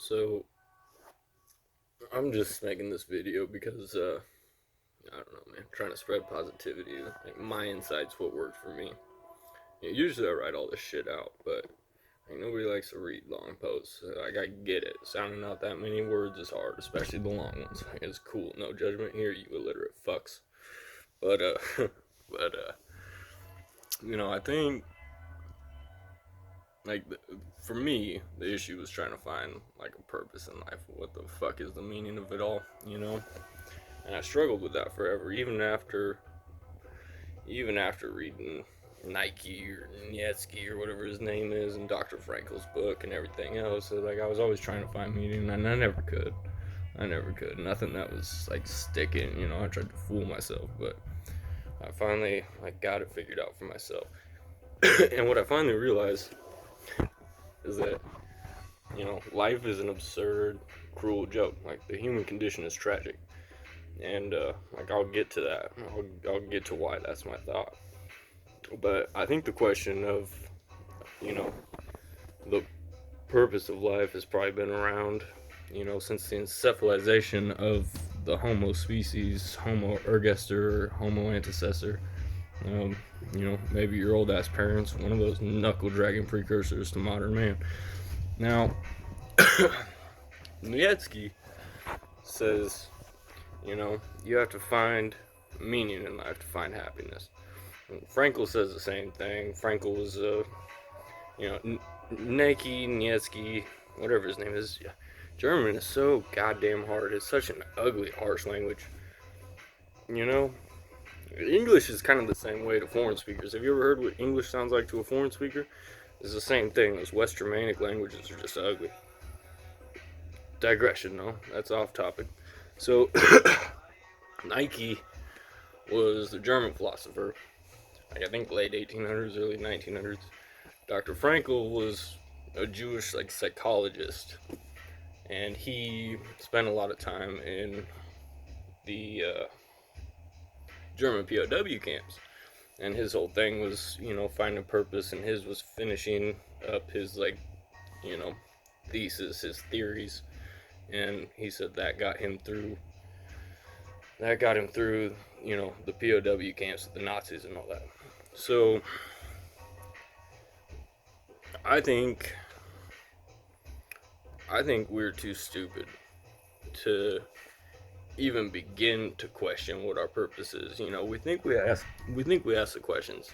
So I'm just making this video because I don't know, man. Trying to spread positivity. Like my insights, what worked for me. Usually I write all this shit out, but nobody likes to read long posts. Like I get it. Sounding out that many words is hard, especially the long ones. It's cool. No judgment here, you illiterate fucks. But but I think like for me, the issue was trying to find like a purpose in life. What the fuck is the meaning of it all? And I struggled with that forever, even after reading Nike or Nietzsche or whatever his name is, and Dr. Frankel's book and everything else. So, like, I was always trying to find meaning, and I never could. Nothing that was like sticking. I tried to fool myself, but I finally got it figured out for myself. And what I finally realized is that life is an absurd, cruel joke. Like the human condition is tragic, and I'll get to that. I'll get to why that's my thought. But I think the question of the purpose of life has probably been around since the encephalization of the Homo species, Homo ergaster, Homo antecessor. Maybe your old ass parents, one of those knuckle dragging precursors to modern man. Now, Nietzsche says, you have to find meaning in life to find happiness. And Frankel says the same thing. Frankel was, Nike, Nietzsche, whatever his name is. German is so goddamn hard. It's such an ugly, harsh language. English is kind of the same way to foreign speakers. Have you ever heard what English sounds like to a foreign speaker? It's the same thing. Those West Germanic languages are just ugly. Digression, though. That's off topic. So, Nike was a German philosopher. I think late 1800s, early 1900s. Dr. Frankel was a Jewish psychologist, and he spent a lot of time in the German POW camps. And his whole thing was, finding purpose, and his was finishing up his thesis, his theories, and he said that got him through. The POW camps with the Nazis and all that. So I think we're too stupid to even begin to question what our purpose is. We think we ask the questions.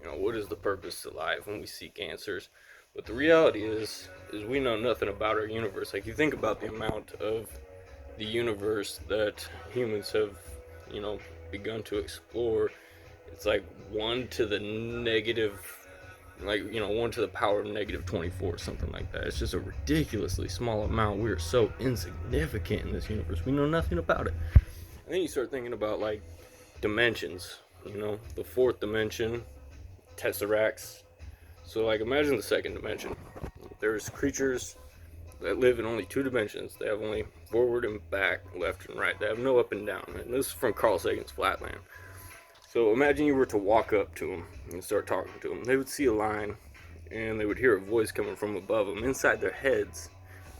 What is the purpose to life when we seek answers? But the reality is we know nothing about our universe. Like, you think about the amount of the universe that humans have, begun to explore. It's like 1 to the negative, 1 to the power of negative 24, something like that. It's just a ridiculously small amount. We are so insignificant in this universe. We know nothing about it. And then you start thinking about dimensions. The fourth dimension, tesseracts. So imagine the second dimension. There's creatures that live in only 2 dimensions. They have only forward and back, left and right. They have no up and down. And this is from Carl Sagan's Flatland. So imagine you were to walk up to them and start talking to them. They would see a line, and they would hear a voice coming from above them, inside their heads,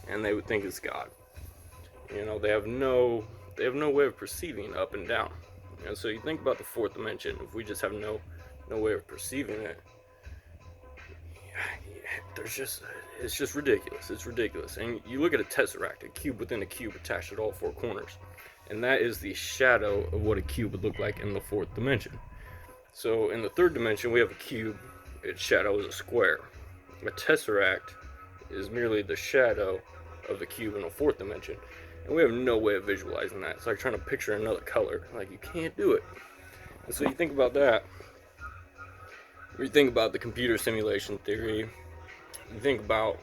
and they would think it's God. They have no way of perceiving up and down. And so you think about the fourth dimension. If we just have no way of perceiving it, it's just ridiculous. It's ridiculous. And you look at a tesseract, a cube within a cube attached at all 4 corners. And that is the shadow of what a cube would look like in the 4th dimension. So in the 3rd dimension, we have a cube. Its shadow is a square. A tesseract is merely the shadow of the cube in the 4th dimension. And we have no way of visualizing that. It's like trying to picture another color. You can't do it. And so you think about that. You think about the computer simulation theory. You think about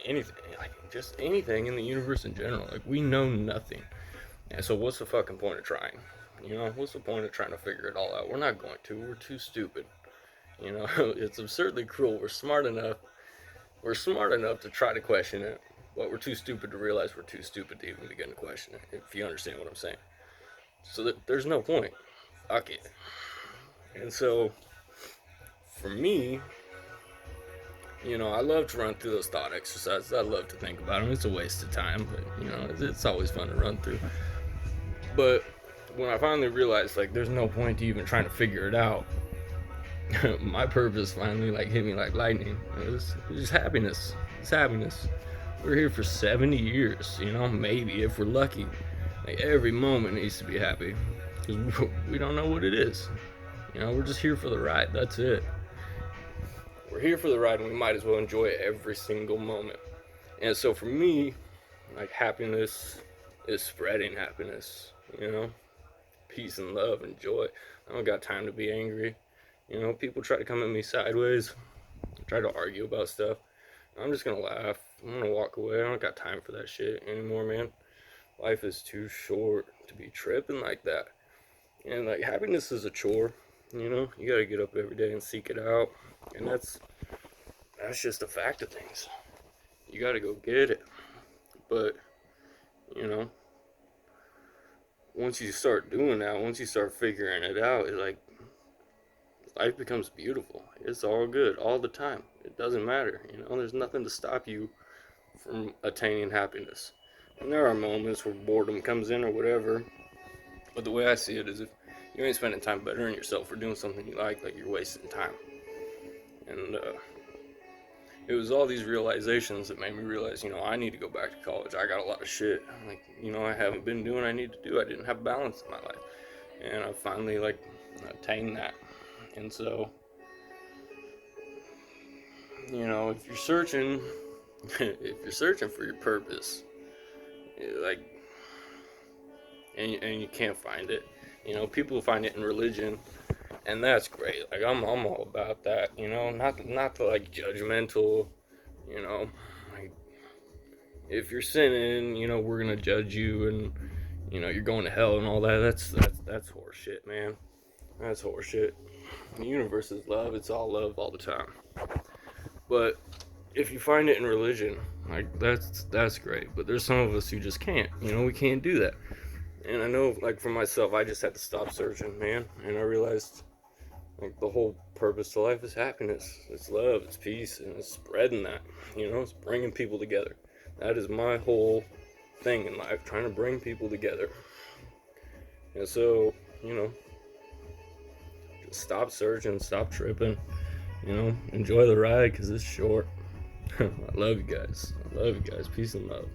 anything, just anything in the universe in general. We know nothing. And so what's the fucking point of trying? What's the point of trying to figure it all out? We're not going to. We're too stupid. It's absurdly cruel. We're smart enough to try to question it, but we're too stupid to realize we're too stupid to even begin to question it, if you understand what I'm saying. So there's no point. Fuck it. And so, for me, I love to run through those thought exercises. I love to think about them. It's a waste of time, but it's always fun to run through. But when I finally realized like there's no point to even trying to figure it out, my purpose finally like hit me like lightning. It was just happiness. It's happiness. We're here for 70 years, maybe if we're lucky. Like every moment needs to be happy because we don't know what it is. We're just here for the ride. That's it. We're here for the ride, and we might as well enjoy every single moment. And so for me, like happiness is spreading happiness. Peace and love and joy. I don't got time to be angry. People try to come at me sideways, try to argue about stuff. I'm just gonna laugh. I'm gonna walk away. I don't got time for that shit anymore, man. Life is too short to be tripping like that. And like happiness is a chore. You gotta get up every day and seek it out. And that's just a fact of things. You gotta go get it. But, once you start doing that, once you start figuring it out, it's like life becomes beautiful. It's all good all the time. It doesn't matter. There's nothing to stop you from attaining happiness. And there are moments where boredom comes in or whatever. But the way I see it is if you ain't spending time bettering yourself or doing something you like you're wasting time. And it was all these realizations that made me realize, I need to go back to college. I got a lot of shit, like, I haven't been doing I need to do. I didn't have balance in my life. And I finally, attained that. And so, if you're searching, for your purpose, and you can't find it, people find it in religion, and that's great. Like I'm all about that. Not the judgmental. Like if you're sinning, we're gonna judge you, and you're going to hell and all that. That's horseshit, man. That's horseshit. The universe is love. It's all love all the time. But if you find it in religion, that's great. But there's some of us who just can't. We can't do that. And I know, for myself, I just had to stop searching, man. And I realized, the whole purpose to life is happiness. It's love. It's peace. And it's spreading that. It's bringing people together. That is my whole thing in life, trying to bring people together. And so, just stop searching, stop tripping. Enjoy the ride because it's short. I love you guys. Peace and love.